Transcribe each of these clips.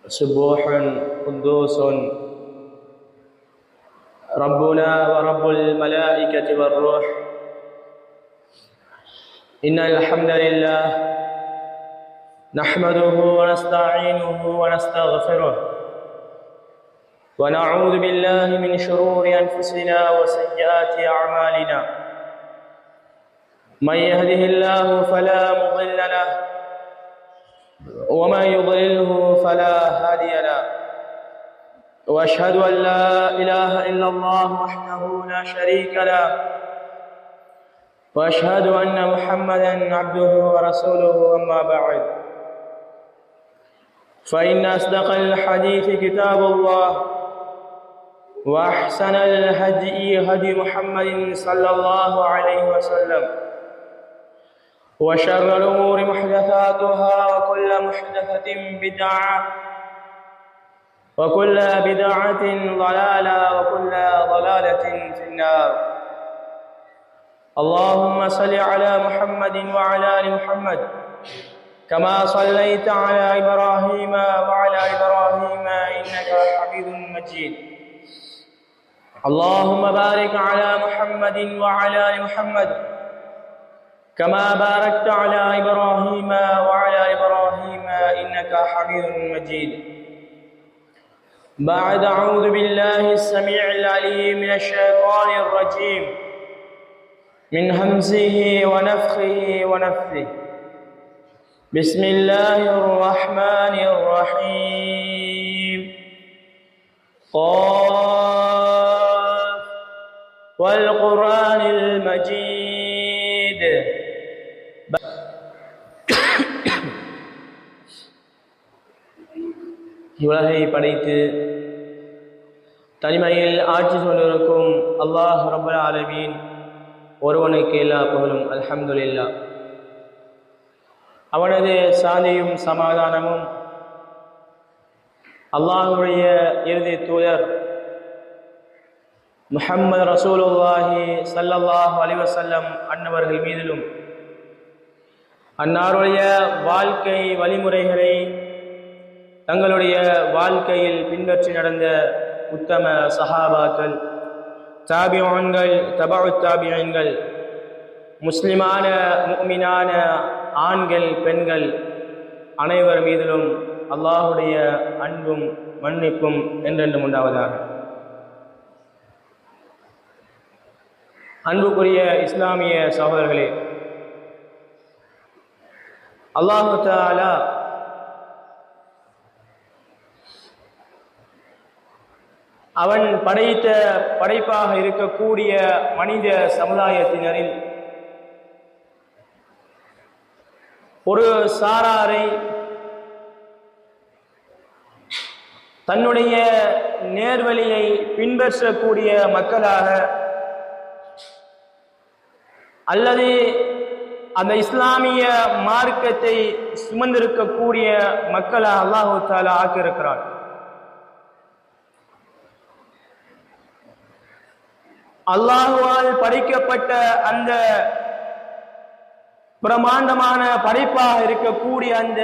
سبوح قدوس ربنا ورب الملائكة والروح. إن الحمد لله نحمده ونستعينه ونستغفره ونعوذ بالله من شرور أنفسنا وسيئات أعمالنا. من يهده الله فلا مضل له ومن يضلله فلا هادي له. وأشهد أن لا إله إلا الله وحده لا شريك له، وأشهد أن محمدا عبده ورسوله. أما بعد، فإن أصدق الحديث كتاب الله، وأحسن الهدي هدي محمد صلى الله عليه وسلم، وشر الأمور محدثاتها، وكل محدثة بدعة، وكل بدعة ضلالة، وكل ضلالة في النار. اللهم صل على محمد وعلى آل محمد كما صليت على إبراهيم وعلى إبراهيم إنك حميد مجيد. اللهم بارك على محمد وعلى آل محمد كما باركت على إبراهيم وعلى إبراهيم إنك حميد مجيد. بعد، أعوذ بالله السميع العليم من الشيطان الرجيم، من همزه ونفخه ونفثه. بسم الله الرحمن الرحيم. قاف والقرآن المجيد. உலகை படைத்து தனிமையில் ஆட்சி கொண்டிருக்கும் அல்லாஹ் ரப்பல் ஆலமீன் ஒருவனுக்கு எல்லா புகழும். அல்ஹம்துலில்லாஹ். அவனது சாந்தியும் சமாதானமும் அல்லாஹ்வுடைய இறுதி தூதர் முஹம்மது ரசூலுல்லாஹி ஸல்லல்லாஹு அலைஹி வஸல்லம் அன்னவர்கள் மீதிலும், அன்னாருடைய வாழ்க்கை வழிமுறைகளை தங்களுடைய வாழ்க்கையில் பின்பற்றி நடந்த உத்தம சஹாபாக்கள், தாபிஊன்கள், தபஉ தாபிஈன்கள், முஸ்லிமான முஃமினான ஆண்கள் பெண்கள் அனைவர் மீதிலும் அல்லாஹுடைய அன்பும் மன்னிப்பும் என்றென்றும் உண்டாவதாக. அன்புக்குரிய இஸ்லாமிய சகோதரர்களே, அல்லாஹு தஆலா அவன் படைத்த படைப்பாக இருக்கக்கூடிய மனித சமுதாயத்தினரில் ஒரு சாராரை தன்னுடைய நேர்வழியை பின்பற்றக்கூடிய மக்களாக, அல்லது அந்த இஸ்லாமிய மார்க்கத்தை சுமந்திருக்கக்கூடிய மக்களாக அல்லாஹு தஆலா ஆக்கியிருக்கிறான். அல்லாஹுவால் படைக்கப்பட்ட அந்த பிரமாண்டமான படைப்பாக இருக்கக்கூடிய அந்த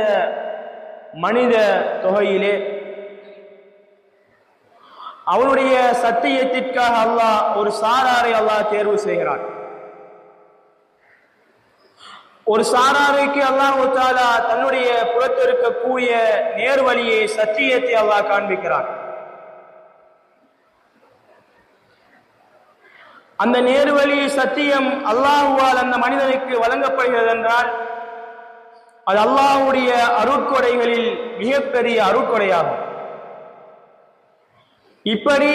மனித தொகையிலே அவனுடைய சத்தியத்திற்காக அல்லாஹ் ஒரு சாராரை அல்லாஹ் தேர்வு செய்கிறான். ஒரு சாராருக்கு அல்லாஹு தஆலா தன்னுடைய புறத்தில் இருக்கக்கூடிய நேர்வழியை, சத்தியத்தை அல்லாஹ் காண்பிக்கிறான். அந்த நேர்வழி சத்தியம் அல்லாஹுவால் அந்த மனிதனுக்கு வழங்கப்படுகிறது என்றால் அது அல்லாஹ்வுடைய அருட்கொடைகளில் மிகப்பெரிய அருட்கொடையாகும். இப்படி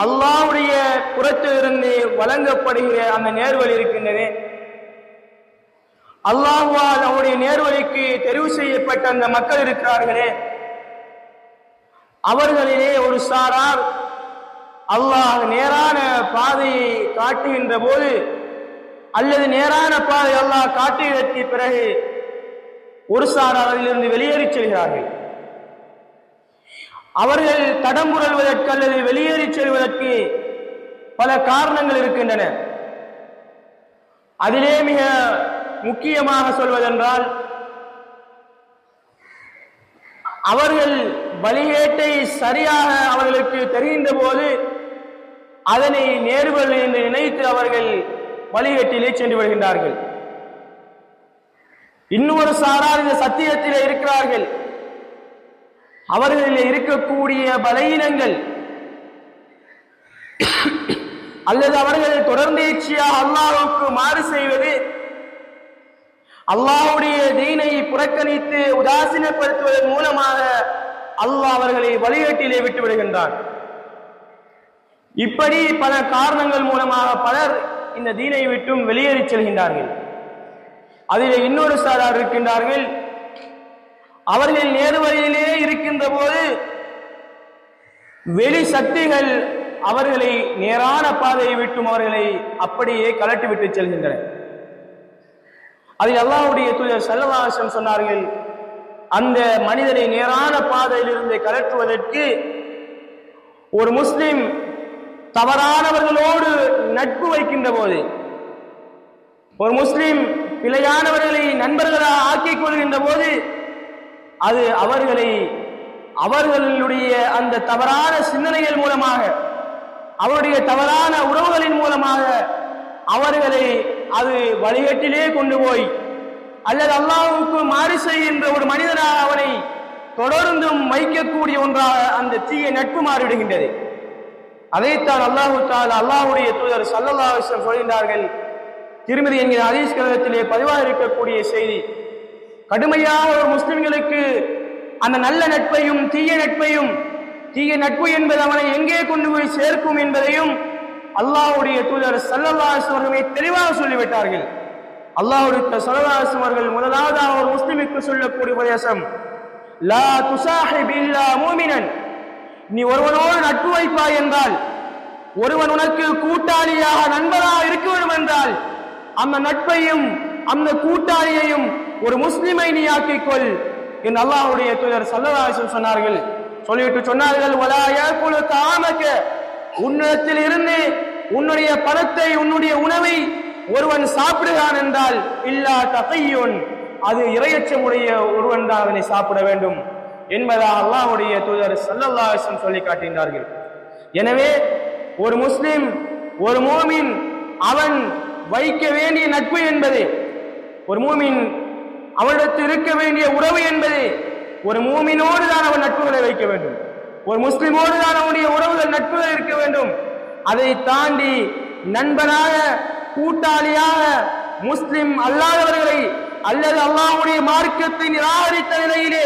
அல்லாஹ்வுடைய புறத்திலிருந்து வழங்கப்படுகிற அந்த நேர்வழி இருக்கின்றதே, அல்லாஹ்வால் அவருடைய நேர்வழிக்கு தெரிவு செய்யப்பட்ட அந்த மக்கள் இருக்கிறார்களே, அவர்களிலே ஒரு சாரார் அல்லாஹ் நேரான பாதையை காட்டுகின்ற போது, அல்லது நேரான பாதை அல்லாஹ் காட்டியதற்கு பிறகு ஒரு சாரார் அதிலிருந்து வெளியேறி செல்கிறார்கள். அவர்கள் தடம்புரல்வதற்கு அல்லது வெளியேறி செல்வதற்கு பல காரணங்கள் இருக்கின்றன. அதிலே மிக முக்கியமாக சொல்வதென்றால் அவர்கள் வழிகேட்டை சரியாக அவர்களுக்கு தெரிகின்ற போது அதனை நேர்வழி என்று நினைத்து அவர்கள் வழிகேட்டிலே சென்று வருகின்றார்கள். இன்னொரு சாரார் இந்த சத்தியத்திலே இருக்கிறார்கள். அவர்களில் இருக்கக்கூடிய பலவீனங்கள் அல்லது அவர்கள் தொடர்ந்தேச்சியாக அல்லாஹ்வுக்கு மாறு செய்வது, அல்லாஹ்வுடைய தீனை புறக்கணித்து உதாசீனப்படுத்துவதன் மூலமாக அல்லாஹ் அவர்களை வழிகேட்டிலே விட்டு விடுகின்றான். இப்படி பல காரணங்கள் மூலமாக பலர் இந்த தீனை விட்டும் வெளியேறி செல்கின்றார்கள். அதிலே இன்னொரு சாரார் இருக்கின்றார்கள். அவர்கள் நேர்வழியிலே இருக்கின்ற போது வெளி சக்திகள் அவர்களை நேரான பாதையை விட்டும் அவர்களை அப்படியே கலட்டிவிட்டு செல்கின்றன. அதில் அல்லாஹ்வுடைய தூதர் ஸல்லல்லாஹு அலைஹி வஸல்லம் சொன்னார்கள், அந்த மனிதனை நேரான பாதையிலிருந்து கலற்றுவதற்கு ஒரு முஸ்லிம் தவறானவர்களோடு நட்பு வைக்கின்ற போது, ஒரு முஸ்லிம் பிழையானவர்களை நண்பர்களாக ஆக்கிக் கொள்கின்ற போது, அது அவர்களுடைய அந்த தவறான சிந்தனைகள் மூலமாக, அவருடைய தவறான உறவுகளின் மூலமாக அவர்களை அது வழிகேட்டிலே கொண்டு போய் அல்லது அல்லாஹ்வுக்கு மாறு செய்கின்ற ஒரு மனிதனாக அவனை தொடர்ந்தும் வைக்கக்கூடிய ஒன்றாக அந்த தீய நட்பு மாறிவிடுகின்றது. அதைத்தான் அல்லாஹு தஆலா அல்லாஹ்வுடைய தூதர் ஸல்லல்லாஹு அலைஹி வஸல்லம் சொல்கின்றார்கள். திருமதி என்கிற ஹதீஸ் கிரந்தத்திலே பதிவாக இருக்கக்கூடிய செய்தி, கடுமையாக ஒரு முஸ்லிம்களுக்கு அந்த நல்ல நட்பையும் தீய நட்பு என்பது அவனை எங்கே கொண்டு போய் சேர்க்கும் என்பதையும் அல்லாஹ்வுடைய தூதர் ஸல்லல்லாஹு அலைஹி வஸல்லம் தெளிவாக சொல்லிவிட்டார்கள். அல்லாஹ்வுடைய ஸல்லல்லாஹு அலைஹி வஸல்லம் அவர்கள் முதலாவதாக ஒரு முஸ்லிமுக்கு சொல்லக்கூடிய உபதேசம், லா துஸாஹிப் இல்லா முஃமினன், நீ ஒருவனோடு நட்பு வைப்பாய் என்றால், ஒருவன் உனக்கு கூட்டாளியாக நண்பராக இருக்க வேண்டும் என்றால், அந்த நட்பையும் அந்த கூட்டாளியையும் ஒரு முஸ்லிமை நீ ஆக்கிக்கொள் என்று அல்லாஹ்வுடைய தூதர் ஸல்லல்லாஹு அலைஹி வஸல்லம் சொன்னார்கள். சொல்லிவிட்டு சொன்னார்கள், வலா யாகுலு தஆமக, உன்னிடத்தில் இருந்து உன்னுடைய பணத்தை உன்னுடைய உணவை ஒருவன் சாப்பிடுகிறான் என்றால், இல்லா தகையுன், அது இறையச்சமுடைய ஒருவன் தான் அதனை சாப்பிட வேண்டும் என்பதாக அல்லாஹ்வுடைய தூதர் ஸல்லல்லாஹு அலைஹி வஸல்லம் சொல்லி காட்டுகின்றார்கள். எனவே ஒரு முஸ்லிம், ஒரு மூமின், அவன் வைக்க வேண்டிய நட்பு என்பது, ஒரு மூமின் அவனிடத்தில் இருக்க வேண்டிய உறவு என்பது, ஒரு மூமினோடு தான் அவன் நட்புகளை வைக்க வேண்டும், ஒரு முஸ்லிமோடு தான் அவனுடைய உறவுகள் நட்புகள் இருக்க வேண்டும். அதை தாண்டி நண்பனாக கூட்டாளியாக முஸ்லிம் அல்லாதவர்களை அல்லது அல்லாஹ்வுடைய மார்க்கத்தை நிராகரித்த நிலையிலே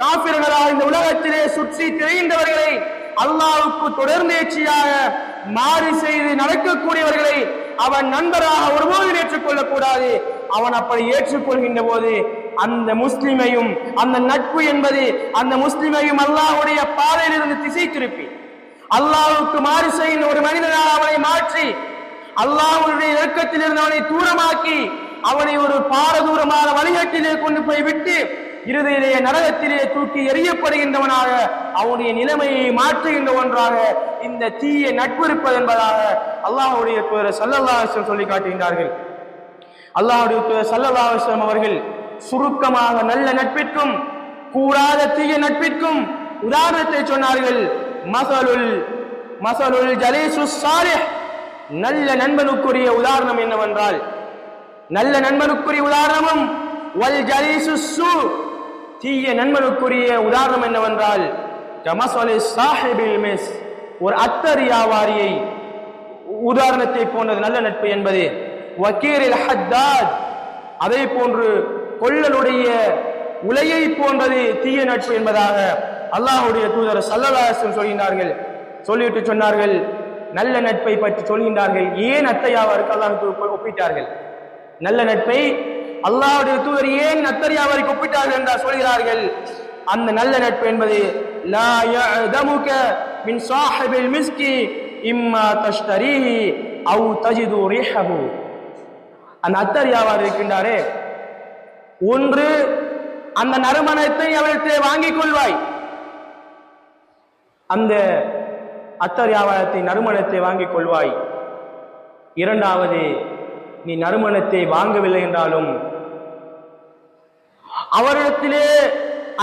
காபிர்களாக இந்த உலகத்திலே சுற்றி திரைகின்றவர்களை, அல்லாஹ்வுக்கு தொடர்ந்தேச்சியாக மாறு செய்து நடக்கக்கூடியவர்களை அவன் நண்பராக ஒருபோதும் ஏற்றுக்கொள்ளக் கூடாது. அவன் அப்படி ஏற்றுக்கொள்கின்ற போது அந்த முஸ்லிமையும் அந்த நட்பு என்பது அந்த முஸ்லிமையும் அல்லாஹ்வுடைய பாதையிலிருந்து திசை திருப்பி அல்லாஹ்வுக்கு மாறு செய்கின்ற ஒரு மனிதனாக அவனை மாற்றி அல்லாஹ்வுடைய நெருக்கத்தில் இருந்து அவனை தூரமாக்கி அவனை ஒரு பாரதூரமான வழிகாட்டிலே கொண்டு போய் விட்டு இறுதியிலே நரகத்திலே தூக்கி எறியப்படுகின்றவனாக அவனுடைய நிலைமையை மாற்றுகின்ற ஒன்றாக இந்த தீய நட்பு இருப்பது என்பதாக அல்லாஹ்வுடைய தூதர் ஸல்லல்லாஹு அலைஹி வஸல்லம் சொல்லி காட்டுகின்றார்கள். அல்லாஹ்வுடைய தூதர் ஸல்லல்லாஹு அலைஹி வஸல்லம் அவர்கள் சுருக்கமாக நல்ல நட்பிற்கும் கூடாத தீய நட்பிற்கும் உதாரணத்தை சொன்னார்கள். மஸலுல் ஜலீசு ஸாலிஹ், நல்ல நண்பனுக்குரிய உதாரணம் என்னவென்றால், நல்ல நண்பனுக்குரிய உதாரணமும் வல் ஜலீசு ஸூ, தீய நண்பனுக்குரிய உதாரணம் என்னவென்றால், கமஸலி ஸாஹிபில் மிஸ், ஒரு அத்தர் வியாபாரியை உதாரணத்தை போன்றது நல்ல நட்பு என்பது. வக்கீரில் ஹத்தாத், அதே போன்று கொள்ளலுடைய உலையை போன்றது தீய நட்பு என்பதாக அல்லாஹ்வுடைய தூதர் ஸல்லல்லாஹு அலைஹி வஸல்லம் சொல்கின்றார்கள். சொல்லிவிட்டு சொன்னார்கள், நல்ல நட்பை பற்றி சொல்கின்றார்கள். ஏன் அத்தையாவாருக்கு அல்லாஹ் ஒப்பிட்டார்கள்? நல்ல நட்பை அல்லாஹ்வுடைய தூதர் ஏன் அத்தரியாவருக்கு ஒப்பிட்டார்கள் என்றால் சொல்கிறார்கள், அந்த நல்ல நட்பு என்பது லா யஅதமுக மின் ஸாஹிபில் மிஸ்கி இம்மா தஷ்தரீஹி அவ் தஜிது ரிஹஹு. அந்த அத்தரியாவார் இருக்கின்றாரே, ஒன்று அந்த நறுமணத்தை அவரிடத்தை வாங்கிக் கொள்வாய், அந்த அத்தர் வியாபாரத்தை நறுமணத்தை வாங்கிக் கொள்வாய். இரண்டாவது, நீ நறுமணத்தை வாங்கவில்லை என்றாலும் அவரிடத்திலே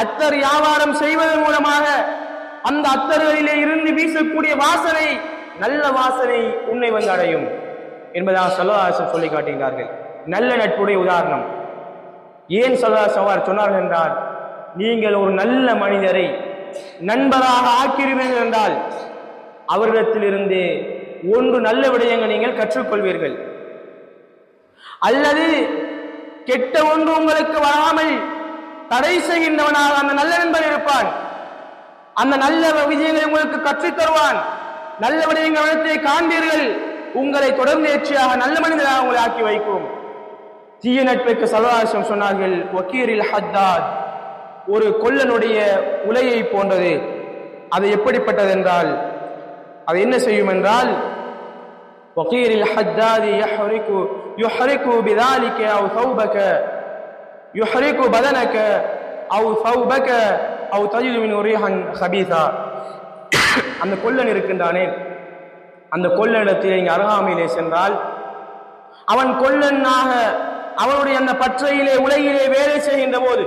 அத்தர் வியாபாரம் செய்வதன் மூலமாக அந்த அத்தர்களிலே இருந்து வீசக்கூடிய வாசனை நல்ல வாசனை உன்னை வந்து அடையும் என்பதாக ஸல்லல்லாஹு அலைஹி வஸல்லம் சொல்லி காட்டுகிறார்கள். நல்ல நட்புடைய உதாரணம் ஏன் ஸல்லல்லாஹு அலைஹி வஸல்லம் சொன்னார்கள் என்றால், நீங்கள் ஒரு நல்ல மனிதரை நண்பராக ஆக்கிறீர்கள் என்றால் அவரிடத்திலிருந்து ஒன்று நல்ல விடயங்கள் நீங்கள் கற்றுக்கொள்வீர்கள், அல்லது கெட்ட ஒன்று உங்களுக்கு வராமல் தடை செய்கின்றவனாக அந்த நல்ல நண்பன் இருப்பான். அந்த நல்ல விஜயங்களை உங்களுக்கு கற்றுத் தருவான். நல்ல விடயங்களை காண்பீர்கள், உங்களை தொடர்ந்தேர்ச்சியாக நல்ல மனிதராக உங்களை ஆக்கி வைக்கும். தீய நட்புக்கு ஸல்லல்லாஹு அலைஹி வஸல்லம் சொன்னார்கள், வக்கீரில் ஹத்தாத், ஒரு கொல்லனுடைய உலையை போன்றது. அது எப்படிப்பட்டது என்றால், அது என்ன செய்யும் என்றால், வக்கீரில் ஹத்தாதி யுஹரிகு பிதாலிக அவ் ஸௌபக யுஹரிகு பதனக அவ் ஸௌபக அவ் தஜிது மின் ரீஹன் ஹபீஸா. அந்த கொல்லன் இருக்கின்றானே, அந்த கொல்லனிடத்தில் நீங்க அருகாமையிலே சென்றால், அவன் கொல்லனாக அவனுடைய அந்த பற்றையிலே உலகிலே வேலை செய்கின்ற போது,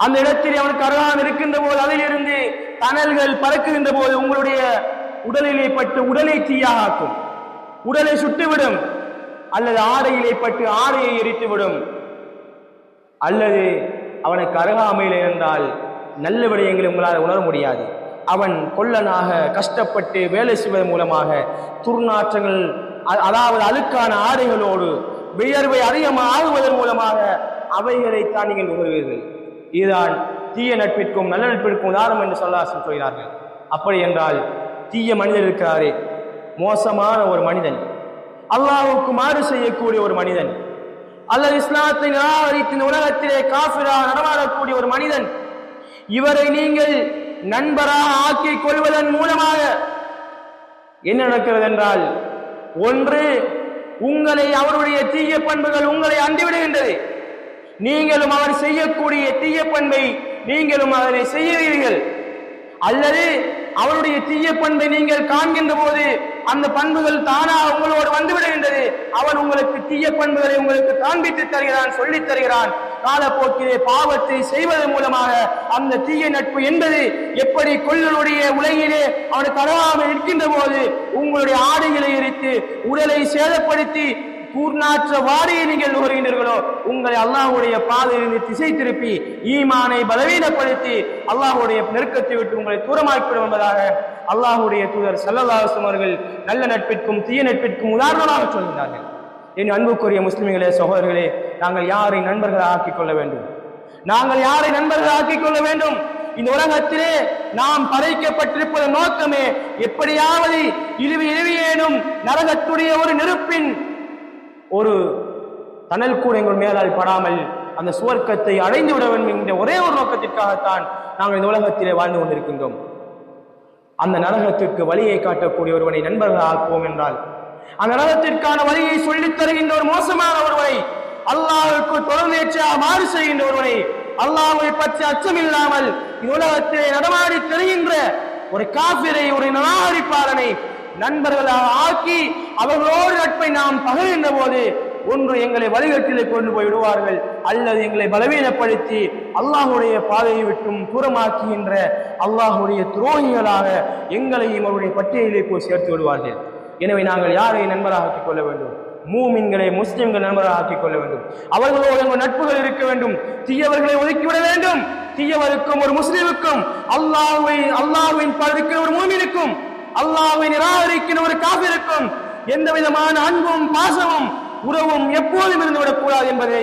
அந்த இடத்தில் அவனுக்கு அருகாமல் இருக்கின்ற போது, அதிலிருந்து தணல்கள் பறக்குகின்ற போது உங்களுடைய உடலிலே பட்டு உடலை தீயாக ஆக்கும், உடலை சுட்டுவிடும், அல்லது ஆடையிலே பட்டு ஆடையை எரித்துவிடும். அல்லது அவனுக்கு அருகாமையில் இருந்தால் நல்ல விடயங்களை உங்களால் உணர முடியாது. அவன் கொல்லனாக கஷ்டப்பட்டு வேலை செய்வதன் மூலமாக துர்நாற்றங்கள், அதாவது அழுக்கான ஆடைகளோடு வியர்வை அதிகமாக ஆகுவதன் மூலமாக அவைகளைத்தான் நீங்கள் நுகர்வீர்கள். இதுதான் தீய நட்பிற்கும் நல்ல நட்பிற்கும் உதாரணம் என்று சொல்கிறார்கள். அப்படி என்றால் தீய மனிதன் இருக்கிறாரே, மோசமான ஒரு மனிதன், அல்லாஹ்வுக்கு மாறு செய்யக்கூடிய ஒரு மனிதன், அல்லது இஸ்லாத்தை நிராகரித்து உலகத்திலே காஃபிராக நடமாடக்கூடிய ஒரு மனிதன், இவரை நீங்கள் நண்பராக ஆக்கிக் கொள்வதன் மூலமாக என்ன நடக்கிறது என்றால், ஒன்று உங்களை அவருடைய தீய பண்புகள் உங்களை அண்டிவிடுகின்றது, நீங்களும் அவர் செய்யக்கூடிய தீய பண்பை நீங்களும் அதனை செய்கிறீர்கள். அல்லது அவருடைய தீய பண்பை நீங்கள் காண்கின்ற போது அந்த பண்புகள் தானாக உங்களோடு வந்துவிடுகின்றது. அவன் உங்களுக்கு தீய பண்புகளை உங்களுக்கு காண்பித்து தருகிறான், சொல்லித் தருகிறான். காலப்போக்கிலே பாவத்தை செய்வதன் மூலமாக அந்த தீய நட்பு என்பது எப்படி கொல்லனுடைய உலகிலே அவனுக்கு அருகாமல் இருக்கின்ற போது உங்களுடைய ஆடைகளை எரித்து உடலை சேதப்படுத்தி கூர்நாற்ற வாரியை நீங்கள் நுகர்கின்றீர்களோ, உங்களை அல்லாஹ்வுடைய பாதையிலிருந்து திசை திருப்பி ஈமானை பலவீனப்படுத்தி அல்லாஹ்வுடைய நெருக்கத்தை விட்டு உங்களை தூரமாக்கிவிடும் என்பதாக அல்லாஹ்வுடைய தூதர் ஸல்லல்லாஹு அலைஹி வஸல்லம் அவர்கள் நல்ல நட்பிற்கும் தீய நட்பிற்கும் உதாரணமாக சொல்கிறார்கள். என் அன்புக்குரிய முஸ்லிம்களே, சகோதரர்களே, நாங்கள் யாரை நண்பர்களாக ஆக்கிக் கொள்ள வேண்டும்? நாங்கள் யாரை நண்பர்களாக ஆக்கிக் கொள்ள வேண்டும்? இந்த உலகத்திலே நாம் படைக்கப்பட்டிருப்பதன் நோக்கமே எப்படியாவது இழுவியேனும் நரகத்துடைய ஒரு நெருப்பின் ஒரு தணல் கூட எங்கள் மேலால் படாமல் அந்த சுவர்க்கத்தை அடைந்து விட வேண்டும் என்ற ஒரே ஒரு நோக்கத்திற்காகத்தான் நாங்கள் இந்த உலகத்திலே வாழ்ந்து கொண்டிருக்கின்றோம். அந்த நரகத்திற்கு வழியை காட்டக்கூடிய ஒருவனை நண்பர்கள் ஆக்குவோம் என்றால், அந்த நரகத்திற்கான வழியை சொல்லித் தருகின்ற ஒரு மோசமான ஒருவனை, அல்லாஹ்வுக்கு தொடர்ந்தேர்ச்சியாக மாறு செய்கின்ற ஒருவனை, அல்லாஹ்வை பற்றி அச்சமில்லாமல் இந்த உலகத்திலே நடமாடி தெரிகின்ற ஒரு காஃபிரை, ஒரு நிராகரிப்பாளனை நண்பர்களாக ஆக்கி அவர்களோடு நட்பை நாம் பகிர்கின்ற போது ஒன்று எங்களை வழிகட்டிலே கொண்டு போய் விடுவார்கள், அல்லது எங்களை பலவீனப்படுத்தி அல்லாஹ்வுடைய பாதையை விட்டும் தூரமாக்குகின்ற அல்லாஹ்வுடைய துரோகிகளாக எங்களையும் அவருடைய பட்டியலிலே போய் சேர்த்து விடுவார்கள். எனவே நாங்கள் யாரை நண்பராக ஆக்கிக் கொள்ள வேண்டும்? மூமின்களை, முஸ்லிம்கள் நண்பராக ஆக்கிக் கொள்ள வேண்டும். அவர்களோடு எங்கள் நட்புகள் இருக்க வேண்டும். தீயவர்களை ஒதுக்கிவிட வேண்டும். தீயவருக்கும் ஒரு முஸ்லிமுக்கும், அல்லாஹ்வின் பாதிக்கிற ஒரு மூமினுக்கும், அல்லாஹ்வை நிராகரிக்கிற ஒரு காஃபிருக்கும் எந்த விதமான அன்பும் பாசமும் உறவும் எப்போதும் இருந்துவிடக் கூடாது என்பதை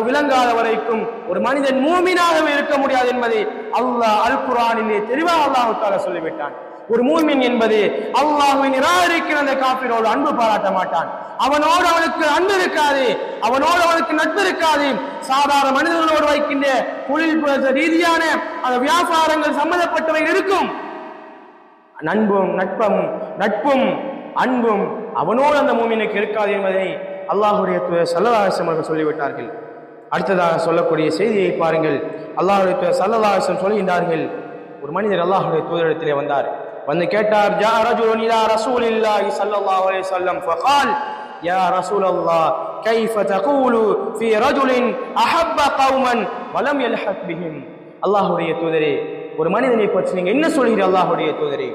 விளங்காத வரைக்கும் ஒரு மனிதன் மூமினாகவே இருக்க முடியாது என்பதை அல்லாஹ் அல் குர்ஆனிலே தெளிவாக அல்லாஹ் தஆலா சொல்லிவிட்டான். ஒரு மூமின் என்பது அல்லாஹ்வை நிராகரிக்கிற அந்த காஃபிரோடு அன்பு பாராட்ட மாட்டான். அவனோடு அவனுக்கு அன்பு இருக்காது, அவனோடு அவனுக்கு நட்பு இருக்காது. சாதாரண மனிதர்களோடு வைக்கின்ற தொழில் ரீதியான அந்த வியாபாரங்கள் சம்பந்தப்பட்டவை இருக்கும். நட்பும் அன்பும் அவனோடு அந்த மூமினுக்கு இருக்காது என்பதை அல்லாஹ்வுடைய தூதர் ஸல்லல்லாஹு அலைஹி வஸல்லம் சொல்லிவிட்டார்கள். அடுத்ததாக சொல்லக்கூடிய செய்தியை பாருங்கள். அல்லாஹ்வுடைய தூதர் ஸல்லல்லாஹு அலைஹி வஸல்லம் சொல்கின்றார்கள், ஒரு மனிதர் அல்லாஹ்வுடைய தூதரிடத்திலே வந்தார். வந்து கேட்டார், ஜா ரஜுலுன் இலா ரசூலில்லாஹி ஸல்லல்லாஹு அலைஹி வஸல்லம் ஃபகால் யா ரசூலல்லாஹ் கைஃப தகூலு ஃபீ ரஜுலின் அஹப்ப கௌமன் வலம் யல்ஹக் பிஹிம். அல்லாஹ்வுடைய தூதரே, ஒரு மனிதனை பற்றி நீங்க என்ன சொல்கிறீர்கள்? அல்லாஹ்வுடைய தூதரே,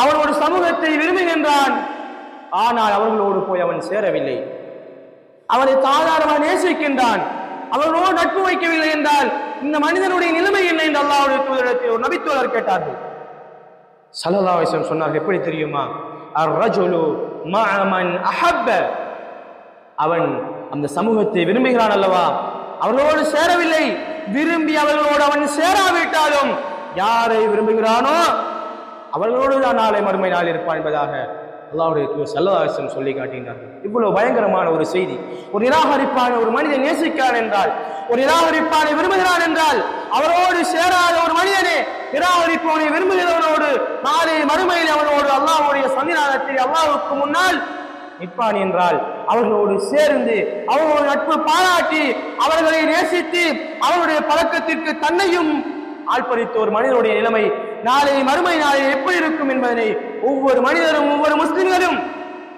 அவன் ஒரு சமூகத்தை விரும்புகின்றான், ஆனால் அவர்களோடு போய் அவன் சேரவில்லை. அவனை சாதாரணமாக நேசிக்கின்றான், அவர்களோடு நட்பு வைக்கவில்லை என்றால் இந்த மனிதனுடைய நிலைமை என்ன என்று அல்லாஹ்வுடைய தூதரிடத்தில் ஒரு நபித்தோழர் கேட்டார்கள். ஸல்லல்லாஹு அலைஹி வஸல்லம் சொன்னார்கள், எப்படி தெரியுமா? அர்-ரஜுலு மஅ மன் அஹப்ப. அவன் அந்த சமூகத்தை விரும்புகிறான் அல்லவா, அவர்களோடு சேரவில்லை. விரும்பி அவர்களோடு அவன் சேராவிட்டாலும் யாரை விரும்புகிறானோ அவர்களோடு தான் நாளை மறுமை நாள் இருப்பான் என்பதாக அல்லாஹ்வுடைய தூதர் ஸல்லல்லாஹு அலைஹி வஸல்லம் சொல்லி காட்டுகின்றார்கள். இவ்வளவு பயங்கரமான ஒரு செய்தி. ஒரு நிராகரிப்பான ஒரு மனிதன் நேசிக்கிறான் என்றால், ஒரு நிராகரிப்பானை விரும்புகிறான் என்றால், அவரோடு சேராத ஒரு மனிதனே நிராகரிப்பவனை விரும்புகிறவனோடு நாளை மறுமையில் அவனோடு அல்லாஹ்வுடைய சன்னிதானத்தில் அல்லாஹ்வுக்கு முன்னால் நிற்பான் என்றால், அவர்களோடு சேர்ந்து அவர்களோடு நட்பு பாராட்டி அவர்களை நேசித்து அவருடைய பழக்கத்திற்கு தன்னையும் ஆழ்பறித்த ஒரு மனிதனுடைய நிலைமை நாளை மறுமை நாளில் எப்படி இருக்கும் என்பதனை ஒவ்வொரு மனிதரும் ஒவ்வொரு முஸ்லிம்களும்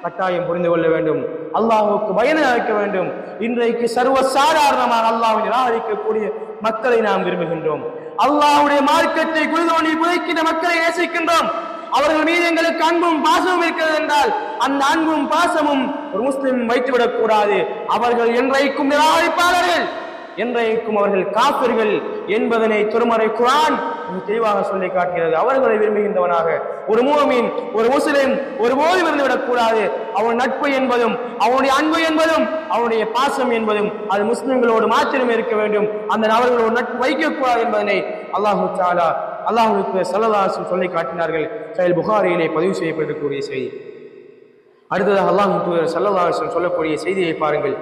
கட்டாயம் புரிந்து கொள்ள வேண்டும். அல்லாஹ்வுக்கு பயந்து நடக்க வேண்டும். இன்றைக்கு சர்வ சாதாரணமாக அல்லாஹ்வை நிராகரிக்கக்கூடிய மக்களை நாம் விரும்புகின்றோம். அல்லாஹ்வுடைய மார்க்கத்தை குளிதோண்டி புதைக்கின்ற மக்களை நேசிக்கின்றோம். அவர்கள் மீது எங்களுக்கு அன்பும் பாசமும் இருக்கிறது என்றால் அந்த அன்பும் பாசமும் ஒரு முஸ்லிம் வைத்துவிடக் கூடாது. அவர்கள் என்றைக்கும் நிராகரிப்பாளர்கள், என்றைக்கும் அவர்கள் காஃபிர்கள் என்பதனை திருமறை குர்ஆன் தெளிவாக சொல்லி காட்டுகிறது. அவர்களை விரும்புகின்றவனாக ஒரு மூமின், ஒரு முஸ்லிம் ஒருபோதும் இருந்துவிடக் கூடாது. அவன் நட்பு என்பதும் அவனுடைய அன்பு என்பதும் அவனுடைய பாசம் என்பதும் அது முஸ்லிம்களோடு மாத்திரமே இருக்க வேண்டும். அந்த அவர்களோடு நட்பு வைக்கக்கூடாது என்பதனை அல்லாஹு தஆலா அல்லாஹ்வுக்கு ஸல்லல்லாஹு அலைஹி வஸல்லம் சொல்லி காட்டினார்கள். சஹீஹ் புகாரியிலே பதிவு செய்யப்பட்டிருக்கக்கூடிய செய்தி. அடுத்ததாக அல்லாஹ்வின் தூதர் ஸல்லல்லாஹு அலைஹி வஸல்லம் சொல்லக்கூடிய செய்தியை பாருங்கள்.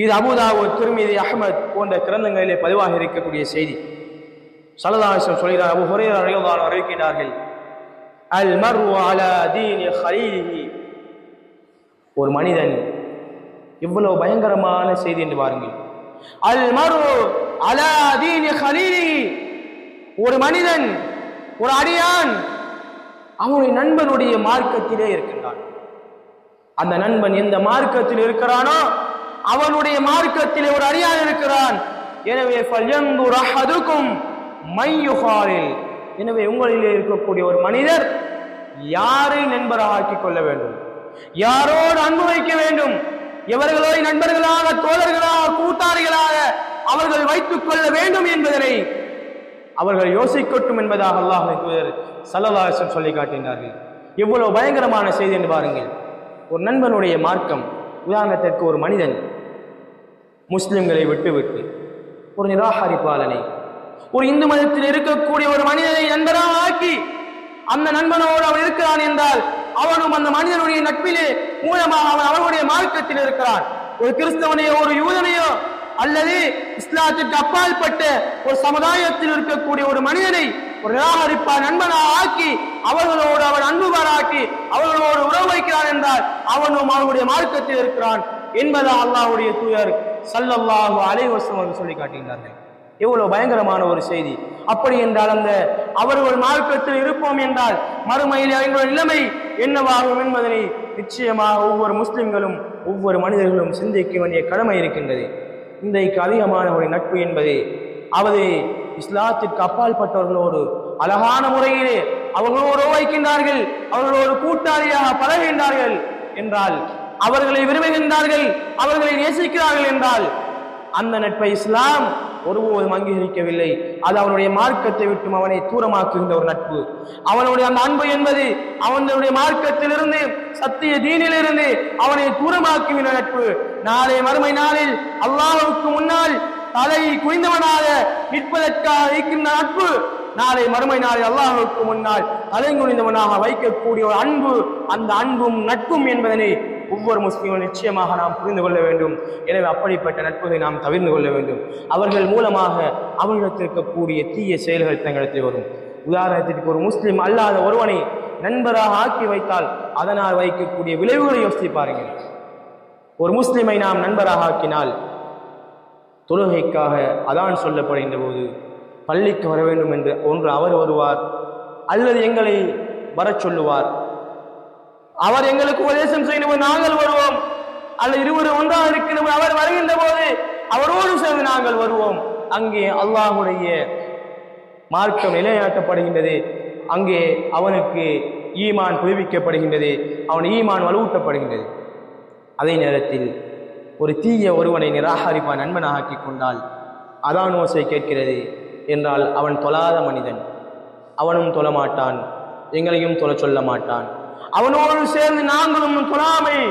இது அபூ தாவூத், திர்மிதி, அஹ்மத் போன்ற கிரந்தங்களிலே பதிவாக இருக்கக்கூடிய செய்தி. ஸல்லல்லாஹு அலைஹி வஸல்லம் சொல்கிறார், அபூ ஹுரைரா ரலியல்லாஹு அன்ஹு அறிவிக்கிறார்கள், அல் மர்உ அலா தீனி ஹலீலிஹி. ஒரு மனிதன், எவ்வளவு பயங்கரமான செய்தி என்று பாருங்கள். அல் மர்உ அலா தீனி ஹலீலிஹி. ஒரு மனிதன், ஒரு அடியான் அவனுடைய நண்பனுடைய மார்க்கத்திலே இருக்கின்றான். அந்த நண்பன் எந்த மார்க்கத்தில் இருக்கிறானோ அவனுடைய மார்க்கத்திலே ஒரு அடியான் இருக்கிறான். எனவே ஃபல்யன்துர் அஹதுக்கும் மை யுகாலில். எனவே உங்களிலே இருக்கக்கூடிய ஒரு மனிதர் யாரை நண்பராக ஆக்கிக் கொள்ள வேண்டும், யாரோடு அன்பு வைக்க வேண்டும், எவர்களை நண்பர்களாக, தோழர்களாக, கூட்டாளிகளாக அவர்கள் வைத்துக் கொள்ள வேண்டும் என்பதனை அவர்கள் யோசிக்கட்டும் என்பதாக அல்லாஹ்வின் தூதர் ஸல்லல்லாஹு அலைஹி வஸல்லம் சொல்லி காட்டினார்கள். எவ்வளவு பயங்கரமான செய்தி என்று பாருங்கள். ஒரு நண்பனுடைய மார்க்கம், உதாரணத்திற்கு ஒரு மனிதன் முஸ்லிம்களை விட்டுவிட்டு ஒரு நிராகரிப்பாளனை, ஒரு இந்து மதத்தில் இருக்கக்கூடிய ஒரு மனிதனை நண்பராக ஆக்கி அந்த நண்பனோடு அவன் இருக்கிறான் என்றால் அவனும் அந்த மனிதனுடைய நட்பிலே மூலமாக அவன் அவனுடைய மார்க்கத்தில் இருக்கிறான். ஒரு கிறிஸ்தவனையோ ஒரு யூதனையோ அல்லது இஸ்லாத்திற்கு அப்பாற்பட்ட ஒரு சமுதாயத்தில் இருக்கக்கூடிய ஒரு மனிதனை ஒரு நிராகரிப்பார் நண்பனாக ஆக்கி அவர்களோடு அவன் அன்பு பாராட்டி அவர்களோடு உறவு வைக்கிறான் என்றால் அவனும் அவனுடைய மார்க்கத்தில் இருக்கிறான் என்பதா அல்லாஹ்வுடைய தூதர் ஸல்லல்லாஹு அலைஹி வஸல்லம் சொல்லி காட்டுகிறார்கள். எவ்வளவு பயங்கரமான ஒரு செய்தி. அப்படி என்றால் அந்த அவர்கள் மார்க்கத்தில் இருப்போம் என்றால் மறுமையில் அவர்களுடைய நிலைமை என்னவாகும் என்பதனை நிச்சயமாக ஒவ்வொரு முஸ்லிம்களும் ஒவ்வொரு மனிதர்களும் சிந்திக்க வேண்டிய கடமை இருக்கின்றது. இன்றைக்கு அதிகமான ஒரு நட்பு என்பது அவது இஸ்லாத்திற்கு அப்பாற்பட்டவர்களோடு அழகான முறையிலே அவர்களோடு வைக்கின்றார்கள், அவர்களோடு கூட்டாளியாக பழகின்றார்கள் என்றால், அவர்களை விரும்புகின்றார்கள், அவர்களை நேசிக்கிறார்கள் என்றால் அந்த நட்பை இஸ்லாம் ஒருபோதும் அங்கீகரிக்கவில்லை. அது அவனுடைய மார்க்கத்தை விட்டும் அவனை தூரமாக்குகின்ற ஒரு நட்பு. அவனுடைய அந்த அன்பு என்பது அவனுடைய மார்க்கத்திலிருந்து, சத்திய தீனிலிருந்து அவனை தூரமாக்குகின்ற நட்பு. நாளை மறுமை நாளில் அல்லாஹ்வுக்கு முன்னால் தலை குனிந்தவனாக நிற்பதற்காக இருக்கின்ற நட்பு, நாளை மறுமை நாளில் அல்லாஹ்வுக்கு முன்னால் தலை குனிந்தவனாக வைக்கக்கூடிய ஒரு அன்பு, அந்த அன்பும் நட்பும் என்பதனை ஒவ்வொரு முஸ்லிமும் நிச்சயமாக நாம் புரிந்து கொள்ள வேண்டும். எனவே அப்படிப்பட்ட நட்புகளை நாம் தவிர்த்து கொள்ள வேண்டும். அவர்கள் மூலமாக அவர்களிடத்தில் இருக்கக்கூடிய தீய செயல்கள் தங்களிடத்தில் வரும். உதாரணத்திற்கு ஒரு முஸ்லிம் அல்லாத ஒருவனை நண்பராக ஆக்கி வைத்தால் அதனால் வைக்கக்கூடிய விளைவுகளை யோசித்து பாருங்கள். ஒரு முஸ்லிமை நாம் நண்பராக ஆக்கினால் தொழுகைக்காக அதான் சொல்லப்படுகின்ற போது பள்ளிக்கு வர வேண்டும் என்று ஒன்று அவர் வருவார், அல்லது எங்களை வரச் சொல்லுவார். அவர் எங்களுக்கு உபதேசம் செய்யும் நாங்கள் வருவோம், அல்லது இருவரும் ஒன்றாக இருக்கின்ற அவர் வருகின்ற போது அவரோடு சேர்ந்து நாங்கள் வருவோம். அங்கே அல்லாஹுடைய மார்க்கம் நிலைநாட்டப்படுகின்றது, அங்கே அவனுக்கு ஈமான் புதுப்பிக்கப்படுகின்றது, அவன் ஈமான் வலுவூட்டப்படுகின்றது. அதே நேரத்தில் ஒரு தீய ஒருவனை நிராகரிப்பான் நண்பனாக ஆக்கி கொண்டால் அதான் ஓசை கேட்கிறது என்றால் அவன் தொழாத மனிதன், அவனும் தொழமாட்டான், எங்களையும் தொழ சொல்ல மாட்டான். அவனோடு சேர்ந்து நாங்களும் தொழாமல்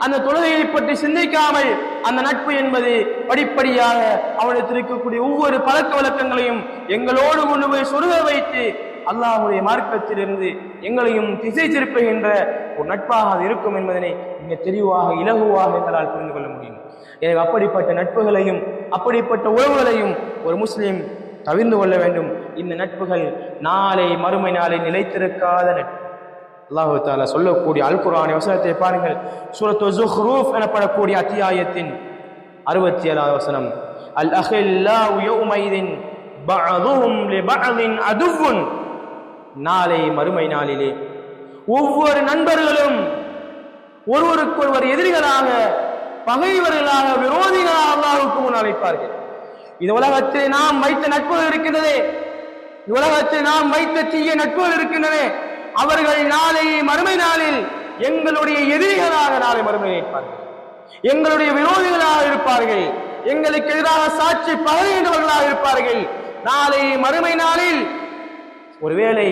அந்த தொழுகையை பற்றி சிந்திக்காமல் அந்த நட்பு என்பது படிப்படியாக அவனுக்கு இருக்கக்கூடிய ஒவ்வொரு பழக்க வழக்கங்களையும் எங்களோடு கொண்டு போய் சொருக வைத்து அல்லாஹ்வுடைய மார்க்கத்திலிருந்து எங்களையும் திசை திருப்புகின்ற ஒரு நட்பாக அது இருக்கும் என்பதனை மிக தெளிவாக இலகுவாக எங்களால் புரிந்து கொள்ள முடியும். எனவே அப்படிப்பட்ட நட்புகளையும் அப்படிப்பட்ட உறவுகளையும் ஒரு முஸ்லிம் தவிர்ந்து கொள்ள வேண்டும். இந்த நட்புகள் நாளை மறுமை நாளை நிலைத்திருக்காத நட்பு. அல்லாஹு தஆலா சொல்லக்கூடிய அல் குர்ஆன் வசனத்தை பாருங்கள். சூரத்து ஸுஹ்ரூஃப் எனப்படக்கூடிய அத்தியாயத்தின் 67வது வசனம், அல் அஹில்லாஹு யௌமைதின் பஅதுஹும் லிபஅதின் அதுவுன். நாளை மறுமை நாளிலே ஒவ்வொரு நண்பர்களும் ஒருவருக்கொருவர் எதிரிகளாக, பகைவர்களாக, விரோதிகளாக அல்லாஹ்வுக்கு முன் அழைப்பார்கள். இந்த உலகத்தில் நாம் வைத்த நட்புகள் இருக்கின்றதே, உலகத்தில் நாம் வைத்த தீய நட்புகள் இருக்கின்றன, அவர்கள் நாளை மறுமை நாளில் எங்களுடைய எதிரிகளாக நாளை மறுமையை இருப்பார்கள், எங்களுடைய விரோதிகளாக இருப்பார்கள், எங்களுக்கு எதிராக சாட்சி பகர்கின்றவர்களாக இருப்பார்கள். நாளை மறுமை நாளில் ஒருவேளை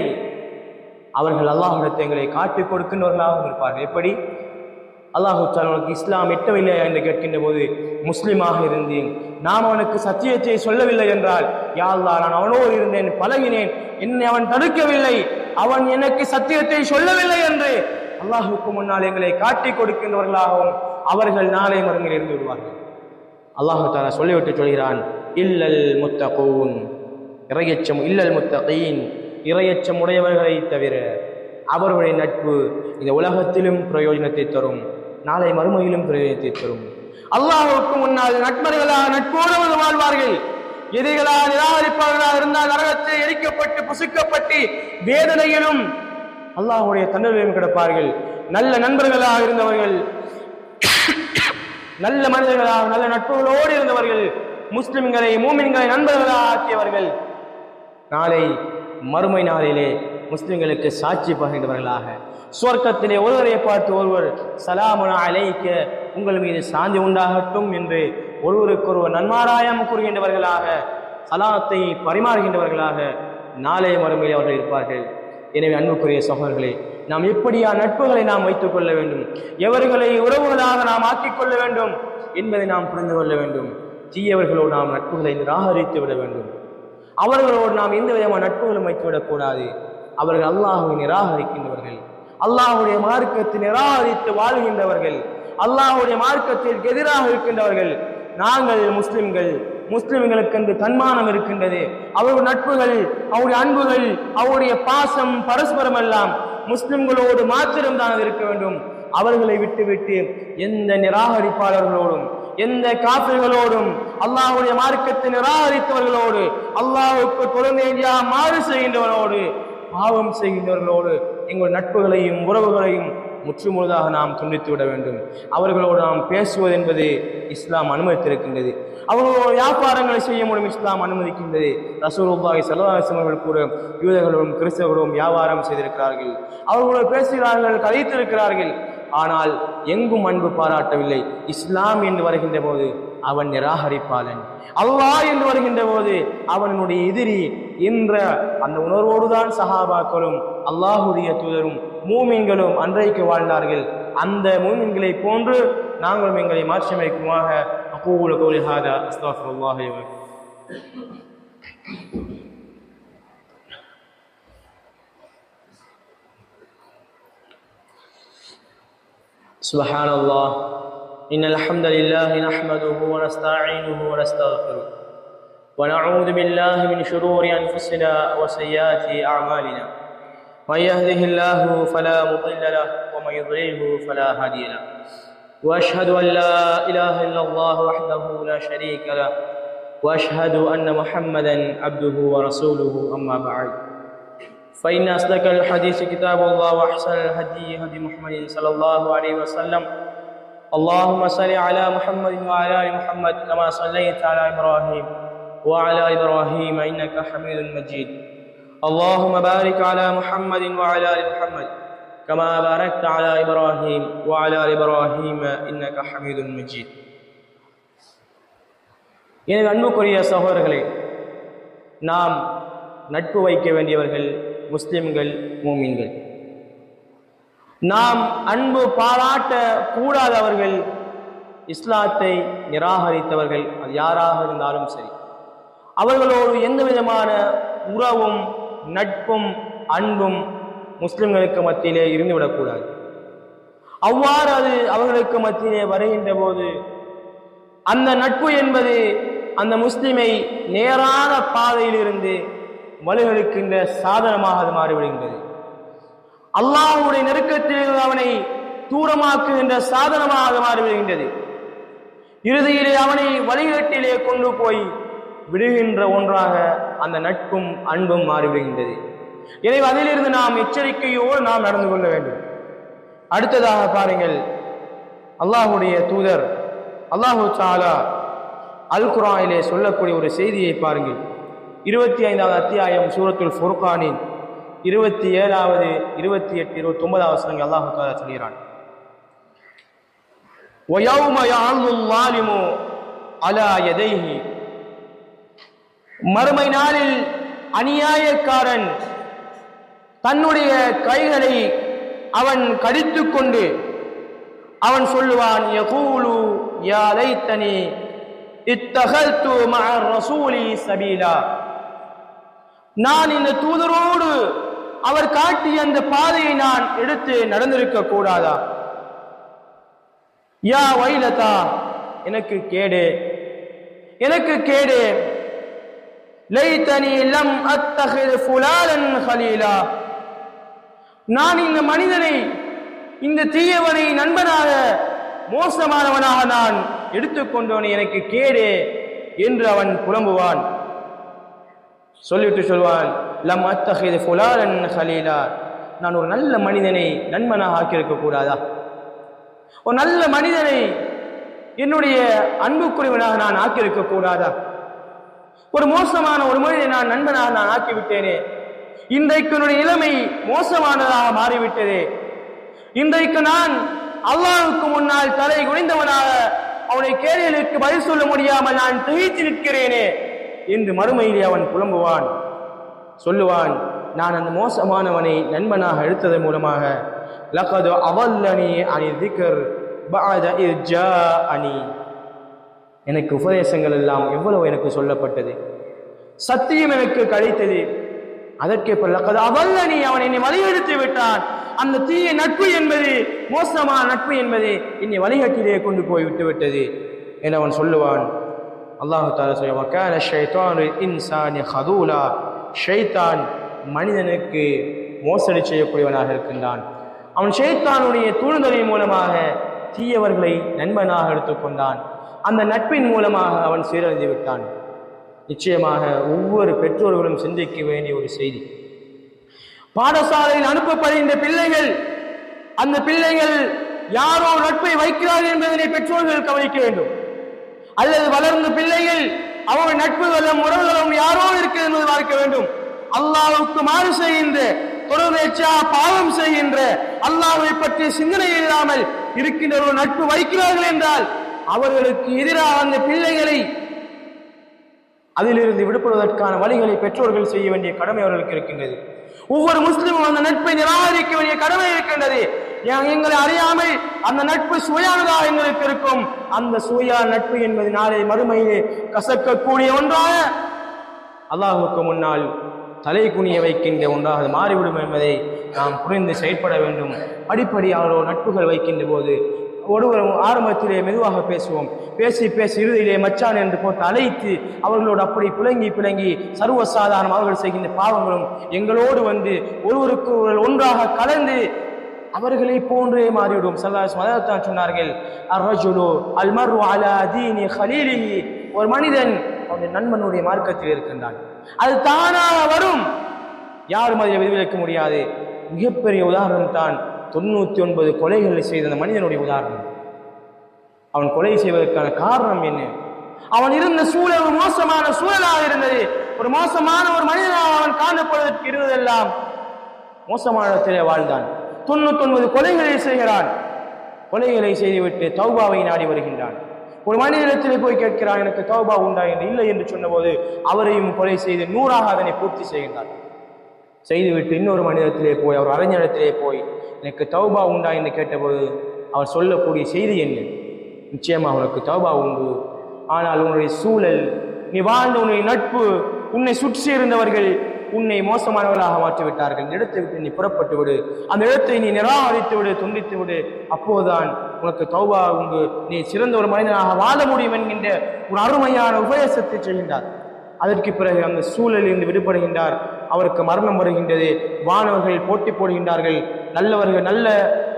அவர்கள் அல்லாஹ்விடத்தில் எங்களை காட்டிக் கொடுக்கின்றவர்களாகவும் இருப்பார்கள். எப்படி? அல்லாஹு தஆலா இஸ்லாம் எட்டவில்லை என்று கேட்கின்ற போது முஸ்லிமாக இருந்தேன், நாம் அவனுக்கு சத்தியத்தை சொல்லவில்லை என்றால், யா அல்லாஹ் நான் அவனோடு இருந்தேன், பழகினேன், என்னை அவன் தடுக்கவில்லை, அவன் எனக்கு சத்தியத்தை சொல்லவில்லை என்று அல்லாஹுக்கு முன்னால் எங்களை காட்டிக் கொடுக்கின்றவர்களாகவும் அவர்கள் நாளை மறுமையில் இருந்து விடுவார்கள். அல்லாஹு தஆலா சொல்லிவிட்டு சொல்கிறான், இல்லல் முத்தகூன், இறையச்சம், இல்லல் முத்தகீன், இறையச்சம் உடையவர்களை தவிர அவர்களுடைய நட்பு இந்த உலகத்திலும் பிரயோஜனத்தை தரும், நாளை மறுமையிலும் பிரயோஜனத்தை தரும். அல்லாஹ்வுக்கு முன்னால் நட்பர்களாக நட்போடு வாழ்வார்கள். எதிரிகளாக நிராகரிப்பார்களாக இருந்தால் நரகத்தை எரிக்கப்பட்டு புசுக்கப்பட்டு வேதனையிலும் அல்லாஹ்வுடைய தண்டனையிலும் கிடப்பார்கள். நல்ல நண்பர்களாக இருந்தவர்கள், நல்ல மனிதர்களாக நல்ல நட்புகளோடு இருந்தவர்கள், முஸ்லிம்களை மூமின்களை நண்பர்களாக ஆக்கியவர்கள் நாளை மறுமை நாளிலே முஸ்லிம்களுக்கு சாட்சி பகிர்ந்தவர்களாக சுவர்க்கத்திலே ஒருவரை பார்த்து ஒருவர் சலாமுனா அலைக்க, உங்கள் மீது சாந்தி உண்டாகட்டும் என்று ஒருவருக்கொருவர் நன்மாராயம் கூறுகின்றவர்களாக, சலாத்தை பரிமாறுகின்றவர்களாக நாளை மறுமையில் அவர்கள் இருப்பார்கள். எனவே அன்புக்குரிய சகோதரர்களே, நாம் எப்படியா நட்புகளை நாம் வைத்துக் கொள்ள வேண்டும், எவர்களை உறவுகளாக நாம் ஆக்கிக்கொள்ள வேண்டும் என்பதை நாம் புரிந்து கொள்ள வேண்டும். தீயவர்களோடு நாம் நட்புகளை நிராகரித்து விட வேண்டும். அவர்களோடு நாம் எந்த விதமான நட்புகளும் வைத்துவிடக்கூடாது. அவர்கள் அல்லாஹ்வை நிராகரிக்கின்றவர்கள், அல்லாஹ்வுடைய மார்க்கத்தை நிராகரித்து வாழ்கின்றவர்கள், அல்லாஹ்வுடைய மார்க்கத்திற்கு எதிராக இருக்கின்றவர்கள். நாங்கள் முஸ்லிம்கள், முஸ்லிம்களுக்கென்று தன்மானம் இருக்கின்றது. அவருடைய நட்புகள், அவருடைய அன்புகள், அவருடைய பாசம் பரஸ்பரம் எல்லாம் முஸ்லிம்களோடு மாத்திரம்தான் இருக்க வேண்டும். அவர்களை விட்டுவிட்டு எந்த நிராகரிப்பாளர்களோடும், எந்த காஃபிர்களோடும், அல்லாஹ்வுடைய மார்க்கத்தை நிராகரித்தவர்களோடு, அல்லாஹ்வுக்கு தொழுநேரியா மாறு செய்கின்றவர்களோடு, பாவம் செய்கின்றவர்களோடு எங்கள் நட்புகளையும் உறவுகளையும் முற்றுமுழுதாக நாம் துண்டித்து விட வேண்டும். அவர்களோடு நாம் பேசுவது என்பது இஸ்லாம் அனுமதித்திருக்கின்றது. அவர்களோடு வியாபாரங்களை செய்ய முடியும், இஸ்லாம் அனுமதிக்கின்றது. ரசூலுல்லாஹி ஸல்லல்லாஹு அலைஹி வஸல்லம் அவர்கள் கூட யூதர்களும் கிறிஸ்தவர்களும் வியாபாரம் செய்திருக்கிறார்கள், அவர்களோடு பேசுகிறார்கள், கதைத்திருக்கிறார்கள். ஆனால் எங்கும் அன்பு பாராட்டவில்லை. இஸ்லாம் என்று வருகின்ற போது அவன் நிராகரிப்பாளன், அல்லாஹ் என்று வருகின்ற போது அவனுடைய எதிரி என்ற அந்த உணர்வோடுதான் சஹாபாக்களும் அல்லாஹுடைய தூதரும் மூமின்களும் அன்றைக்கு வாழ்ந்தார்கள். அந்த மூமின்களை போன்று நாங்களும் எங்களை மாற்றியமைக்குமாக. அகூலு கௌலி ஹாதா அஸ்தக்ஃபிருல்லாஹ் லி வ லக்கும். سبحان الله، إن الحمد لله نحمده ونستعينه ونستغفره ونعوذ بالله من شرور أنفسنا وسيئات أعمالنا، من يهده الله فلا مضل له ومن يضلله فلا هادي له، وأشهد أن لا إله إلا الله وحده لا شريك له، وأشهد أن محمدا عبده ورسوله. أما بعد، فإن أصدق الحديث كتاب الله، وأحسن الهدي هدي محمد صلى الله عليه وسلم. اللهم صل على محمد وعلى آل محمد كما صليت على إبراهيم وعلى إبراهيم إنك حميد مجيد اللهم بارك على محمد وعلى آل محمد كما باركت على إبراهيم وعلى آل إبراهيم إنك حميد مجيد. எனவே அன்புக்குரிய சகோதரர்களே, நாம் நட்பு வைக்க வேண்டியவர்கள் முஸ்லிம்கள், மூமின்கள். நாம் அன்பு பாராட்ட கூடாதவர்கள், இஸ்லாத்தை நிராகரித்தவர்கள், அது யாராக இருந்தாலும் சரி, அவர்களோடு எந்த விதமான உறவும் நட்பும் அன்பும் முஸ்லிம்களுக்கு மத்தியிலே இருந்துவிடக்கூடாது. அவ்வாறு அது அவர்களுக்கு மத்தியிலே வருகின்ற போது அந்த நட்பு என்பது அந்த முஸ்லிமை நேரான பாதையிலிருந்து வழிகெடுக்கின்ற சாதனமாக அது மாறிவிடுகின்றது. அல்லாஹ்வுடைய நெருக்கத்தில் அவனை தூரமாக்குகின்ற சாதனமாக மாறிவிடுகின்றது. இறுதியிலே அவனை வழிகேட்டிலே கொண்டு போய் விடுகின்ற ஒன்றாக அந்த நட்பும் அன்பும் மாறிவிடுகின்றது. எனவே அதிலிருந்து நாம் எச்சரிக்கையோடு நாம் நடந்து கொள்ள வேண்டும். அடுத்ததாக பாருங்கள், அல்லாஹ்வுடைய தூதர் அல்லாஹு தஆலா அல் குர்ஆனிலே சொல்லக்கூடிய ஒரு செய்தியை பாருங்கள். 25வது அத்தியாயம் சூரத்துல் ஃபுர்கானின் 27வது 28 29வது வசனங்கள் அல்லாஹ் தஆலா சொல்கிறான், وَيَوْمَ يَعَضُّ الظَّالِمُ عَلَى يَدَيْهِ, மறுமை நாளில் அநியாயக்காரன் தன்னுடைய கைகளை அவன் கடித்துக் கொண்டு அவன் சொல்லுவான், யகூலு யா லைத்தனி இத்தகல்து மஅ ரசூலி சபீலா, நான் இந்த தூதரோடு அவர் காட்டிய அந்த பாதையை நான் எடுத்து நடந்திருக்க கூடாதா? யா வைலதா, எனக்கு கேடு, எனக்கு கேடு. லைத்தனி லம் அத்தகிது ஃபுலாலன் ஹலீலா, நான் இந்த மனிதனை, இந்த தீயவனை நண்பனாக, மோசமானவனாக நான் எடுத்துக்கொண்டவனை, எனக்கு கேடு என்று அவன் புலம்புவான். சொல்லிவிட்டு சொல்வான், லம் அத்தகிது ஃபுலாலன் ஹலீலா, நான் ஒரு நல்ல மனிதனை நண்பனாக ஆக்கியிருக்க கூடாதா? ஒரு நல்ல மனிதனை என்னுடைய அன்புக்குரியவனாக நான் ஆக்கியிருக்க கூடாதா? ஒரு மோசமான ஒரு மனிதனை நான் நண்பனாக நான் ஆக்கிவிட்டேனே. இன்றைக்கு என்னுடைய நிலைமை மோசமானதாக மாறிவிட்டதே. இன்றைக்கு நான் அல்லாஹ்வுக்கு முன்னால் தலை குனிந்தவனாக அவனுடைய கேள்விகளுக்கு பதில் சொல்ல முடியாமல் நான் திகைத்து நிற்கிறேனே என்று மறுமையிலே அவன் புலம்புவான். சொல்லுவான், நான் அந்த மோசமானவனை நண்பனாக எடுத்ததன் மூலமாக லகது அவல்லனி அனி திக்ர் பஅத இஸ் ஜாஅனி, எனக்கு உபதேசங்கள் எல்லாம் எவ்வளவு எனக்கு சொல்லப்பட்டது, சத்தியம் எனக்கு கிடைத்தது, அதற்கே லகது அவல்லனி, அவன் என்னை வழிகெடுத்து விட்டான். அந்த தீய நட்பு என்பது, மோசமான நட்பு என்பது என்னை வழிகட்டிலே கொண்டு போய் விட்டு விட்டது என்று அவன் சொல்லுவான். அல்லாஹ் தஆலா சொல்லுவான், கான ஷைத்தானு இன்சானி ஹதூலா, ஷைத்தான் மனிதனுக்கு மோசடி செய்யக்கூடியவனாக இருக்கின்றான். அவன் ஷைத்தானுடைய தூண்டுதலின் மூலமாக தீயவர்களை நண்பனாக எடுத்துக்கொண்டான். அந்த நட்பின் மூலமாக அவன் சீரழிந்து விட்டான். நிச்சயமாக ஒவ்வொரு பெற்றோர்களும் சிந்திக்க வேண்டிய ஒரு செய்தி, பாடசாலையில் அனுப்பப்படுகின்ற பிள்ளைகள், அந்த பிள்ளைகள் யாரோ நட்பை வைக்கிறார்கள் என்பதனை பெற்றோர்கள் கவனிக்க வேண்டும். அல்லது வளர்ந்த பிள்ளைகள் அவர்கள் நட்புகளும் உறவுகளும் யாரோ இருக்கிறது என்பதை பார்க்க வேண்டும். அல்லாஹ்வுக்கு மாறு செய்கின்ற, தொழுநேர்ச்சா பாவம் செய்கின்ற, அல்லாஹ்வை பற்றிய சிந்தனை இல்லாமல் இருக்கின்ற ஒரு நட்பு வைக்கிறார்கள் என்றால் அவர்களுக்கு எதிராக அந்த பிள்ளைகளை அதிலிருந்து விடுபடுவதற்கான வழிகளை பெற்றோர்கள் செய்ய வேண்டிய கடமை அவர்களுக்கு இருக்கின்றது. ஒவ்வொரு முஸ்லிமும் அந்த நட்பை நிராகரிக்க வேண்டிய கடமை இருக்கின்றது. எங்களை அறியாமல் அந்த நட்பு சுவையானதாக எங்களுக்கு இருக்கும். அந்த சுவையான நட்பு என்பது நாளை மறுமையிலே கசக்கக்கூடிய ஒன்றாக, அல்லாஹ்வுக்கு முன்னால் தலை குனிய வைக்கின்ற ஒன்றாக அது மாறிவிடும் என்பதை நாம் புரிந்து செயற்பட வேண்டும். படிப்படியாக நட்புகள் வைக்கின்ற போது ஒருவர் ஆரம்பத்திலே மெதுவாக பேசுவோம், பேசி பேசி இறுதியிலே மச்சான் என்று போட்டு அழைத்து அவர்களோடு அப்படி பிளங்கி சர்வசாதாரணம் அவர்கள் செய்கின்ற பாவங்களும் எங்களோடு வந்து ஒருவருக்கு ஒன்றாக கலந்து அவர்களை போன்றே மாறிவிடும். ஸல்லல்லாஹு சொன்னார்கள், அர்ரஜுலு அல்மர்உ அலா தீனி கலீலிஹி, ஒரு மனிதன் அவனுடைய நண்பனுடைய மார்க்கத்தில் இருக்கின்றான். அது தானாக வரும், யாரும் அதை விதிவிலக்க முடியாது. மிகப்பெரிய உதாரணம் தான் 99 கொலைகளை செய்த அந்த மனிதனுடைய உதாரணம். அவன் கொலை செய்வதற்கான காரணம் என்ன? அவன் இருந்த சூழல் ஒரு மோசமான சூழலாக இருந்தது. ஒரு மோசமான ஒரு மனிதனாக அவன் காணப்படுவதற்கு இருந்ததெல்லாம் மோசமான இடத்திலே வாழ்ந்தான். 99 கொலைகளை செய்கிறான். கொலைகளை செய்துவிட்டு தௌபாவை நாடி வருகின்றான். ஒரு மனிதனிடத்திலே போய் கேட்கிறான், எனக்கு தௌபா உண்டா என்று. இல்லை என்று சொன்னபோது அவரையும் கொலை செய்து 100ஆக அதனை பூர்த்தி செய்கின்றான். செய்துவிட்டு இன்னொரு மனிதத்திலே போய், அவர் அறிஞரிடத்திலே போய், எனக்கு தௌபா உண்டா என்று கேட்டபோது அவர் சொல்லக்கூடிய செய்தி என்ன? நிச்சயமாக உனக்கு தௌபா உண்டு, ஆனால் உன்னுடைய சூழல், நீ வாழ்ந்த உன்னுடைய நட்பு, உன்னை சுற்றி இருந்தவர்கள் உன்னை மோசமானவர்களாக மாற்றிவிட்டார்கள். இந்த இடத்தை விட்டு நீ புறப்பட்டு விடு, அந்த இடத்தை நீ நிராகரித்து விடு, துண்டித்து விடு. அப்போதுதான் உனக்கு தௌபா உண்டு, நீ சிறந்த ஒரு மனிதனாக வாழ முடியும் என்கின்ற ஒரு அருமையான உபதேசத்தை செய்கின்றார். அதற்கு பிறகு அந்த சூழலில் இருந்து விடுபடுகின்றார். அவருக்கு மரணம் வருகின்றது. வானவர்கள் போட்டி போடுகின்றார்கள், நல்லவர்கள், நல்ல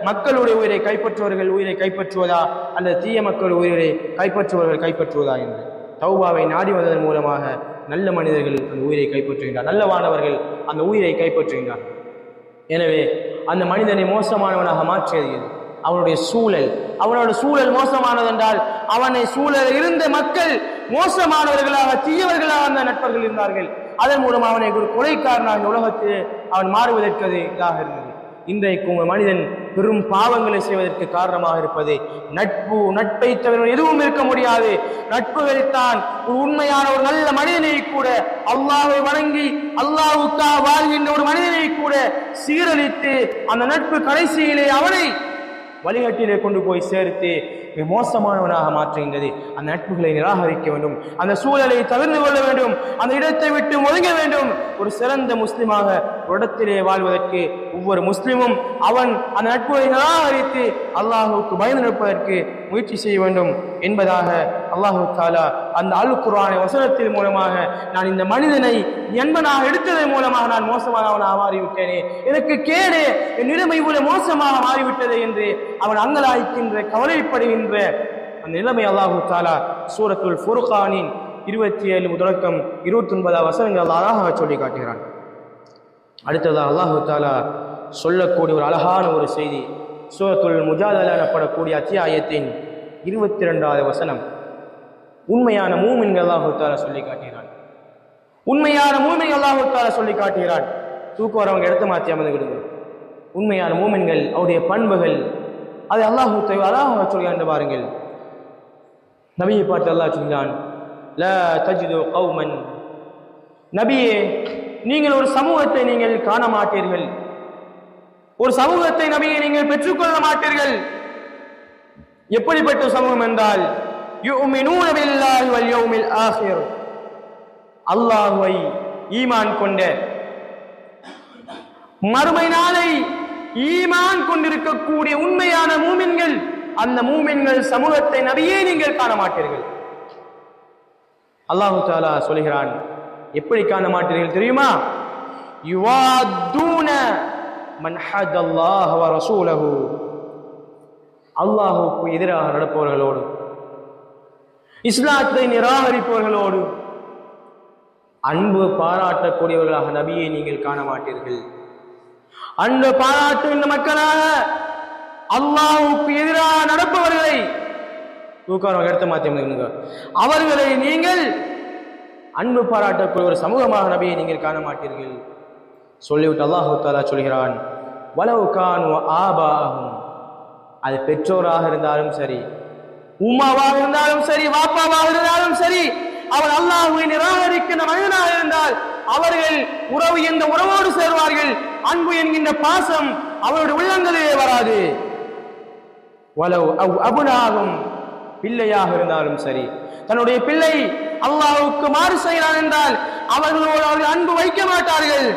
மக்களுடைய உயிரை கைப்பற்றுவர்கள் உயிரை கைப்பற்றுவதா அல்லது தீய மக்கள் உயிரை கைப்பற்றுவர்கள் கைப்பற்றுவதா என்று. தௌபாவை நாடி வந்ததன் மூலமாக நல்ல மனிதர்கள் அந்த உயிரை கைப்பற்றுகின்றார், நல்ல வானவர்கள் அந்த உயிரை கைப்பற்றுகின்றார். எனவே அந்த மனிதனை மோசமானவனாக மாற்றியது அவனுடைய சூழல். அவனோட சூழல் மோசமானது என்றால் அவனை சூழல் இருந்த மக்கள் மோசமானவர்களாக, தீயவர்களாக அந்த நட்பர்கள் இருந்தார்கள். அதன் மூலம் அவனை ஒரு கொலைக்காரனாக உலகத்தில் அவன் மாறுவதற்கு அது இதாக இருந்தது. இன்றைக்கும் ஒரு மனிதன் பெரும் பாவங்களை செய்வதற்கு காரணமாக இருப்பது நட்பு. நட்பை தவிர எதுவும் இருக்க முடியாது. நட்புகள்தான் ஒரு உண்மையான ஒரு நல்ல மனிதனை கூட, அல்லாஹ்வை வணங்கி அல்லாஹ்வுக்காக வாழ்கின்ற ஒரு மனிதனை கூட சீரழித்து அந்த நட்பு கடைசியிலே அவனை வழிகாட்டிலே கொண்டு போய் சேர்த்து மோசமானவனாக மாற்றுகின்றது. அந்த நட்புகளை நிராகரிக்க வேண்டும், அந்த சூழலை தவிர்த்து கொள்ள வேண்டும், அந்த இடத்தை விட்டு ஒதுங்க வேண்டும். ஒரு சிறந்த முஸ்லிமாக ஒரு இடத்திலே வாழ்வதற்கு ஒவ்வொரு முஸ்லிமும் அவன் அந்த நட்புகளை நிராகரித்து அல்லாஹுக்கு பயந்து நிற்பதற்கு முயற்சி செய்ய வேண்டும் என்பதாக அல்லாஹு தாலா அந்த அல் குர்ஆன் வசனத்தின் மூலமாக, நான் இந்த மனிதனை என்பனாக எடுத்ததன் மூலமாக நான் மோசமானவனாக மாறிவிட்டேனே, எனக்கு கேடு, என் நிலைமை கூட மோசமாக மாறிவிட்டது என்று அவன் அங்கலாய்க்கின்ற, கவலைப்படுகின்ற அந்த நிலைமை அல்லாஹு தாலா சூரத்துல் ஃபுர்கானின் 27 தொடக்கம் 29 வசனங்கள் அழகாக சொல்லி காட்டுகிறான். அடுத்ததாக அல்லாஹு தாலா சொல்லக்கூடிய ஒரு அழகான ஒரு செய்தி சூரத்துல் முஜாதலா எனப்படக்கூடிய அத்தியாயத்தின் 22வது வசனம். உண்மையான மூமின்கள் அல்லாஹு தாலா சொல்லி காட்டுகிறான். உண்மையான மூமின்கள் அல்லாஹு தாலா சொல்லி காட்டுகிறான். தூக்கம் வரவங்க இடத்த மாற்றி அமர்ந்து விடுங்க. உண்மையான மூமின்கள், அவருடைய பண்புகள், அதை அல்லாஹு அழகாக சொல்கிறான் பாருங்கள். நபியை பார்த்து அல்லாஹ் சொல்கிறான், லா தஜிது கௌமன், நபியே நீங்கள் ஒரு சமூகத்தை நீங்கள் காண மாட்டீர்கள், ஒரு சமூகத்தை நபியை நீங்கள் பெற்றுக்கொள்ள மாட்டீர்கள். எப்படிப்பட்ட சமூகம் என்றால், யுமினூன பில்லாஹி வல் யௌமில் ஆகிர், அல்லாஹ்வை ஈமான் கொண்ட, மறுமை நாளை ஈமான் கொண்டிருக்கக்கூடிய உண்மையான மூமின்கள், அந்த மூமின்கள் சமூகத்தை நபியே நீங்கள் காண மாட்டீர்கள். அல்லாஹு தஆலா சொல்கிறான், எப்படி காண மாட்டீர்கள் தெரியுமா? யுவாதுன மன் ஹதல்லாஹ வ ரசூலஹு, அல்லாஹ்வுக்கு எதிராக நடப்பவர்களோடு, இஸ்லாத்தை நிராகரிப்பவர்களோடு அன்பு பாராட்டக்கூடியவர்களாக நபியை நீங்கள் காண மாட்டீர்கள். அன்பு பாராட்டுகின்ற மக்களாக அல்லாஹ்வுக்கு எதிராக நடப்பவர்களை எடுத்து மாற்றி அவர்களை நீங்கள் அன்பு பாராட்டக்கூடிய ஒரு சமூகமாக நபியை நீங்கள் காண மாட்டீர்கள். சொல்லிவிட்டு அல்லாஹு தஆலா சொல்கிறான், வலவ் கானு ஆபாஹும், அது பெற்றோராக இருந்தாலும் சரி, உம்மாவாக இருந்தாலும் சரி, வாப்பாவாக இருந்தாலும் சரி, அவர் அல்லாஹ்வை நிராகரிக்கின்ற மனிதனாக இருந்தால் அவர்கள் உறவு என்ற உறவோடு சேர்வார்கள். அன்பு என்கின்ற பாசம் அவருடைய உள்ளங்களிலே வராது. வலவ் அபுனாகும், பிள்ளையாக இருந்தாலும் சரி, தன்னுடைய பிள்ளை அல்லாஹ்வுக்கு மாறு செய்கிறான் என்றால் அவர்களோடு அவர்கள் அன்பு வைக்க மாட்டார்கள்.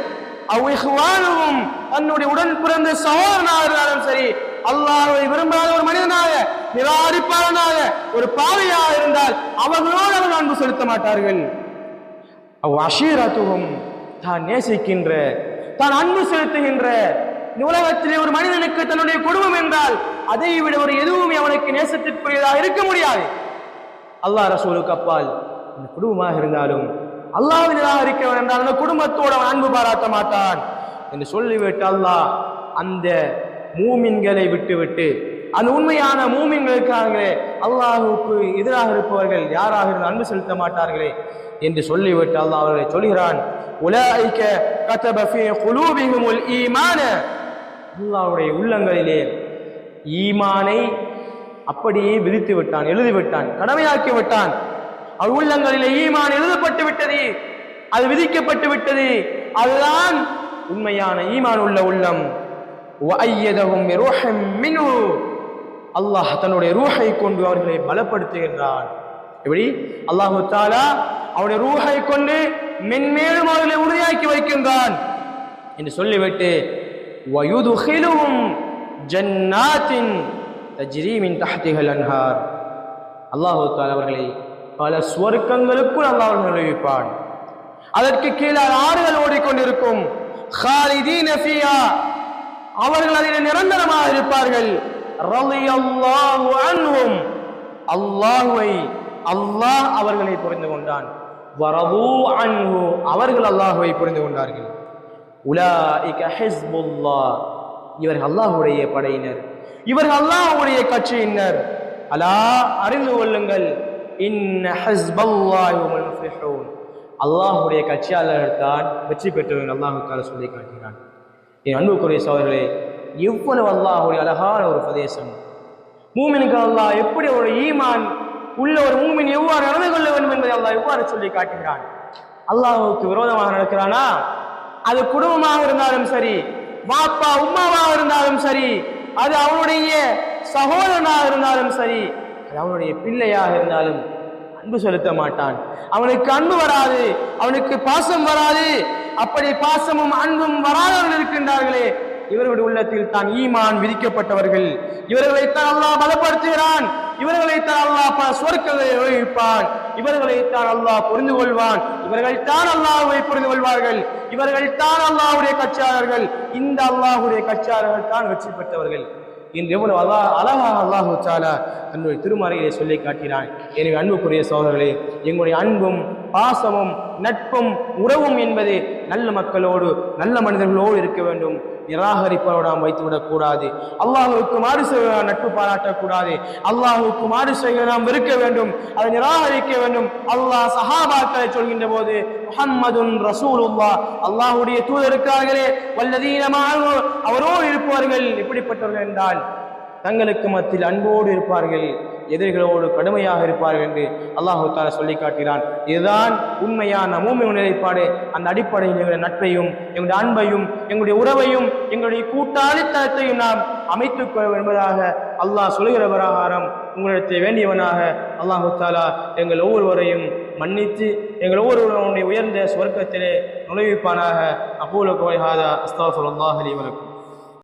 அவ்விஹ்வானும், தன்னுடைய உடன் பிறந்த சகோதரனாக இருந்தாலும் சரி, அல்லாஹ்வை விரும்பாத ஒரு மனிதனாக, நிராகரிப்பாளனாக, ஒரு பாவியாக இருந்தால் அவர்களோடு அவர்கள் அன்பு செலுத்த மாட்டார்கள். அவ் அஷீரத்துஹும், தான் நேசிக்கின்ற, தான் அன்பு செலுத்துகின்ற, உலகத்திலே ஒரு மனிதனுக்கு தன்னுடைய குடும்பம் என்றால் அதை விட ஒரு எதுவுமே அவனுக்கு நேசத்திற்குரியதாக இருக்க முடியாது. அல்லாஹ் ரசூலுக்கு அப்பால் இந்த குடும்பமாக இருந்தாலும் அல்லாஹ்வை நிராகரிக்கவன் என்றால் அந்த குடும்பத்தோடு அவன் அன்பு பாராட்ட மாட்டான் என்று சொல்லிவிட்டு அல்லாஹ் அந்த மூமின்களை விட்டுவிட்டு அந்த உண்மையான மூமின்களுக்காகவே அல்லாஹுக்கு எதிராக இருப்பவர்கள் யாராக இருந்து அன்பு செலுத்த மாட்டார்களே என்று சொல்லிவிட்டு அல்லாஹ் அவர்களை சொல்கிறான், உலாயிக கதப ஃபீ குலூபிஹிமுல் ஈமான, அல்லாஹ்வுடைய உள்ளங்களிலே ஈமானை அப்படியே விதித்து விட்டான், எழுதிவிட்டான், கடமையாக்கி விட்டான். அவர் உள்ளங்களிலே ஈமான் எழுதப்பட்டு விட்டது, அது விதிக்கப்பட்டு விட்டது. அதுதான் உண்மையான ஈமான் உள்ள உள்ளம். வஅய்யதஹும் பிருஹம் மின்ஹு, அல்லாஹ் தன்னுடைய ரூஹை கொண்டு அவர்களை பலப்படுத்துகின்றான். எப்படி அல்லாஹு தஆலா அவருடைய ரூஹை கொண்டு மென்மேலும் அவர்களை உறுதியாக்கி வைக்கின்றான் என்று சொல்லிவிட்டு வயுதுகிலுஹும் ஜன்னாத்தின் தஜ்ரி மின் தஹ்திஹல் அன்ஹார், அல்லாஹு தஆலா அவர்களை பல சுவர்க்கங்களுக்குள் அல்லாஹ் அவர்களை நுழைவிப்பான். அதற்கு கீழே ஆறுகள் ஓடிக்கொண்டிருக்கும். خالدين فيها, அவர்கள் அதில் நிரந்தரமாக இருப்பார்கள். ரலியல்லாஹு அன்ஹும், அல்லாஹ் அவர்களை புரிந்து கொண்டான். வரது அன்ஹு, அவர்கள் அல்லாஹ்வை புரிந்து கொண்டார்கள். உலாயிக ஹிஸ்புல்லாஹ், இவர்கள் அல்லாஹ்வுடைய படையினர், இவர்கள் அல்லாஹ்வுடைய கட்சியினர். அலா, அறிந்து கொள்ளுங்கள், இன்ன ஹிஸ்பல்லாஹி ஹுமுல் முஃப்லிஹூன், அல்லாஹ்வுடைய கட்சியாளர்கள் தான் வெற்றி பெற்றவர்கள் அல்லாஹ் தஆலா சொல்லி காட்டுகிறான். என் அன்புக்குரிய சகோதரர்களே, எவ்வளவு அல்லாஹ்வுடைய அழகான ஒரு பிரதேசம். மூமினுக்கு அல்லாஹ் எப்படி ஒரு ஈமான் உள்ள ஒரு மூமின் எவ்வாறு நடந்து கொள்ள வேண்டும் என்பதை அல்லாஹ் எவ்வாறு சொல்லி காட்டுகிறான். அல்லாஹ்வுக்கு விரோதமாக நடக்கிறானா, அது குடும்பமாக இருந்தாலும் சரி, வாப்பா உம்மாவாக இருந்தாலும் சரி, அது அவனுடைய சகோதரனாக இருந்தாலும் சரி, அது அவனுடைய பிள்ளையாக இருந்தாலும் அன்பு செலுத்த மாட்டான். அவனுக்கு அன்பு வராது, அவனுக்கு பாசம் வராது. அப்படி பாசமும் அன்பும் வராதவர்கள் இருக்கின்றார்களே, இவர்களுடைய உள்ளத்தில் தான் ஈமான் விதிக்கப்பட்டவர்கள். இவர்களைத்தான் அல்லாஹ் பலப்படுத்துகிறான், இவர்களைத்தான் அல்லாஹ் சொர்க்கங்களை நுழைவிப்பான், இவர்களைத்தான் அல்லாஹ் புரிந்து கொள்வான், இவர்கள்தான் அல்லாஹ்வை புரிந்து கொள்வார்கள், இவர்கள்தான் அல்லாஹ்வுடைய கட்சியாளர்கள். இந்த அல்லாஹ்வுடைய கட்சியாளர்கள் தான் வெற்றி பெற்றவர்கள் என்று எவ்வளவு அழகாக அல்லாஹு தஆலா தன்னுடைய திருமறையிலே சொல்லி காட்டினான். எனவே அன்புக்குரிய சகோதரர்களே, எங்களுடைய அன்பும் பாசமும் நட்பும் உறவும் என்பது நல்ல மக்களோடு நல்ல மனிதர்களோடு இருக்க வேண்டும். நிராகரிப்போடு நாம் வைத்துவிடக் கூடாது. அல்லாஹுக்கு மாறு செய்ய நட்பு பாராட்டக்கூடாது. அல்லாஹுக்கு மாறு செய்ய நாம் வெறுக்க வேண்டும், அதை நிராகரிக்க வேண்டும். அல்லாஹ் சஹாபாக்களை சொல்கின்ற போது முஹம்மதுன் ரசூலுல்லாஹ், அல்லாஹ்வுடைய தூதருக்கார்களே, வல்லதீன மஅஹு, அவரோடு இருப்பவர்கள் எப்படிப்பட்டவர்கள் என்றால் தங்களுக்கு மத்தியில் அன்போடு இருப்பார்கள், எதிரிகளோடு கடுமையாக இருப்பார்கள் என்று அல்லாஹ் தஆலா சொல்லி காட்டுகிறான். இதுதான் உண்மையான மூமின் நிலைப்பாடு. அந்த அடிப்படையில் எங்களுடைய நட்பையும் எங்களுடைய அன்பையும் எங்களுடைய உறவையும் எங்களுடைய கூட்டாளித்தனத்தையும் நாம் அமைத்துக் கொள்ள என்பதாக அல்லாஹ் சொல்கிற பிரகாரம் உங்களிடத்தை வேண்டியவனாக அல்லாஹ் தஆலா எங்கள் ஒவ்வொருவரையும் மன்னித்து எங்கள் ஒவ்வொருவருடைய உயர்ந்த சுவர்க்கத்திலே நுழைவிப்பானாக. அகூலு கௌலி ஹாதா அஸ்தக்ஃபிருல்லாஹ் லி வ லக்கும்.